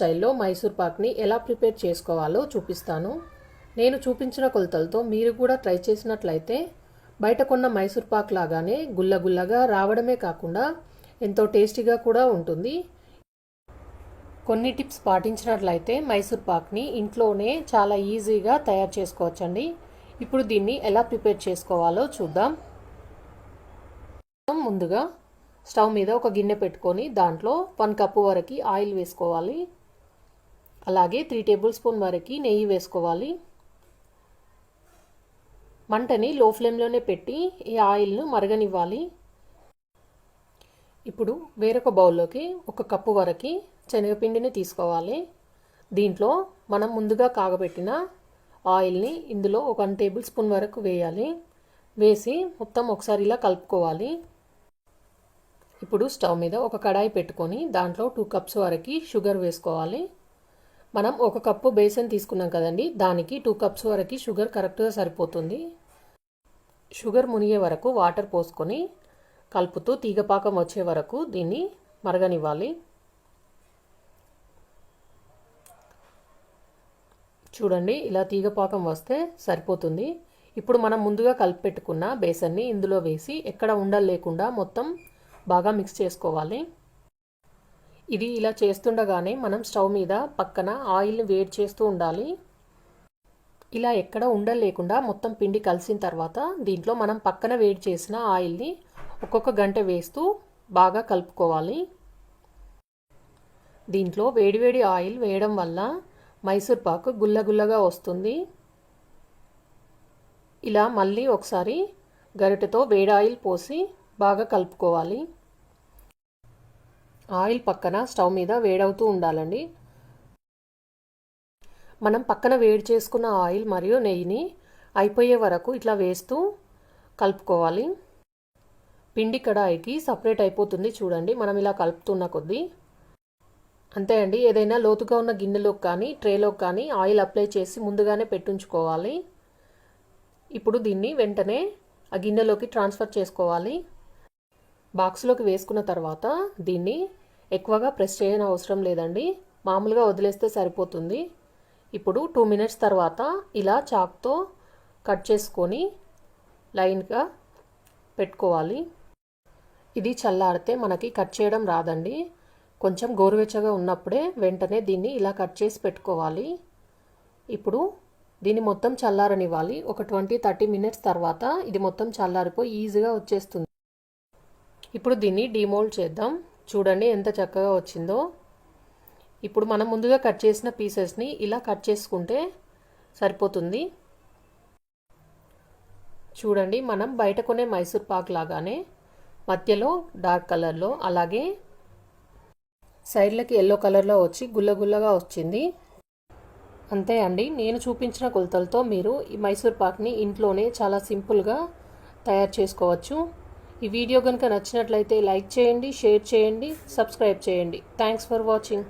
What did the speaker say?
స్టైల్లో మైసూర్ పాక్ని ఎలా ప్రిపేర్ చేసుకోవాలో చూపిస్తాను. నేను చూపించిన కొలతలతో మీరు కూడా ట్రై చేసినట్లయితే బయట కొన్న మైసూర్ పాక్ లాగానే గుల్లగుల్లగా రావడమే కాకుండా ఎంతో టేస్టీగా కూడా ఉంటుంది. కొన్ని టిప్స్ పాటించినట్లయితే మైసూర్ పాక్ని ఇంట్లోనే చాలా ఈజీగా తయారు చేసుకోవచ్చండి. ఇప్పుడు దీన్ని ఎలా ప్రిపేర్ చేసుకోవాలో చూద్దాం. ముందుగా స్టవ్ మీద ఒక గిన్నె పెట్టుకొని దాంట్లో 1 కప్పు వరకు ఆయిల్ వేసుకోవాలి. అలాగే 3 టేబుల్ స్పూన్ వరకు నెయ్యి వేసుకోవాలి. మంటని లో ఫ్లేమ్లోనే పెట్టి ఈ ఆయిల్ను మరగనివ్వాలి. ఇప్పుడు వేరొక బౌల్లోకి 1 కప్పు వరకు శనగపిండిని తీసుకోవాలి. దీంట్లో మనం ముందుగా కాగబెట్టిన ఆయిల్ని ఇందులో 1 టేబుల్ స్పూన్ వరకు వేయాలి. వేసి మొత్తం ఒకసారి ఇలా కలుపుకోవాలి. ఇప్పుడు స్టవ్ మీద ఒక కడాయి పెట్టుకొని దాంట్లో 2 కప్స్ వరకు షుగర్ వేసుకోవాలి. మనం 1 కప్పు బేసన్ తీసుకున్నాం కదండి, దానికి 2 కప్స్ వరకు షుగర్ కరెక్ట్గా సరిపోతుంది. షుగర్ మునిగే వరకు వాటర్ పోసుకొని కలుపుతూ తీగపాకం వచ్చే వరకు దీన్ని మరగనివ్వాలి. చూడండి, ఇలా తీగపాకం వస్తే సరిపోతుంది. ఇప్పుడు మనం ముందుగా కలిపి పెట్టుకున్న బేసన్ని ఇందులో వేసి ఎక్కడ ఉండలు లేకుండా మొత్తం బాగా మిక్స్ చేసుకోవాలి. ఇది ఇలా చేస్తుండగానే మనం స్టవ్ మీద పక్కన ఆయిల్ని వేడి చేస్తూ ఉండాలి. ఇలా ఎక్కడ ఉండలు లేకుండా మొత్తం పిండి కలిసిన తర్వాత దీంట్లో మనం పక్కన వేడి చేసిన ఆయిల్ని ఒక్కొక్క గంట వేస్తూ బాగా కలుపుకోవాలి. దీంట్లో వేడివేడి ఆయిల్ వేయడం వల్ల మైసూర్ పాక్ గుల్లగుల్లగా వస్తుంది. ఇలా మళ్ళీ ఒకసారి గరిటెతో వేడి ఆయిల్ పోసి బాగా కలుపుకోవాలి. ఆయిల్ పక్కన స్టవ్ మీద వేడవుతూ ఉండాలండి. మనం పక్కన వేడి చేసుకున్న ఆయిల్ మరియు నెయ్యిని అయిపోయే వరకు ఇట్లా వేస్తూ కలుపుకోవాలి. పిండి కడాయికి సపరేట్ అయిపోతుంది చూడండి, మనం ఇలా కలుపుతున్న కొద్దీ. అంతే అండి, ఏదైనా లోతుగా ఉన్న గిన్నెలోకి కానీ ట్రేలోకి కానీ ఆయిల్ అప్లై చేసి ముందుగానే పెట్టుంచుకోవాలి. ఇప్పుడు దీన్ని వెంటనే ఆ గిన్నెలోకి ట్రాన్స్ఫర్ చేసుకోవాలి. బాక్స్లోకి వేసుకున్న తర్వాత దీన్ని ఎక్కువగా ప్రెస్ చేయని అవసరం లేదండి, మామూలుగా వదిలేస్తే సరిపోతుంది. ఇప్పుడు 2 మినిట్స్ తర్వాత ఇలా చాక్తో కట్ చేసుకొని లైన్గా పెట్టుకోవాలి. ఇది చల్లారితే మనకి కట్ చేయడం రాదండి. కొంచెం గోరువెచ్చగా ఉన్నప్పుడే వెంటనే దీన్ని ఇలా కట్ చేసి పెట్టుకోవాలి. ఇప్పుడు దీన్ని మొత్తం చల్లారనివ్వాలి. ఒక 20-30 మినిట్స్ తర్వాత ఇది మొత్తం చల్లారిపోయి ఈజీగా వచ్చేస్తుంది. ఇప్పుడు దీన్ని డీమోల్డ్ చేద్దాం. చూడండి ఎంత చక్కగా వచ్చిందో. ఇప్పుడు మనం ముందుగా కట్ చేసిన పీసెస్ని ఇలా కట్ చేసుకుంటే సరిపోతుంది. చూడండి, మనం బయట కొనే మైసూర్ పాక్ లాగానే మధ్యలో డార్క్ కలర్లో అలాగే సైడ్లకి ఎల్లో కలర్లో వచ్చి గుల్లగుల్లగా వచ్చింది. అంతే అండి, నేను చూపించిన కొలతలతో మీరు ఈ మైసూర్ పాక్ని ఇంట్లోనే చాలా సింపుల్గా తయారు చేసుకోవచ్చు. ఈ వీడియో కనుక నచ్చినట్లయితే లైక్ చేయండి, షేర్ చేయండి, సబ్స్క్రైబ్ చేయండి. Thanks for watching.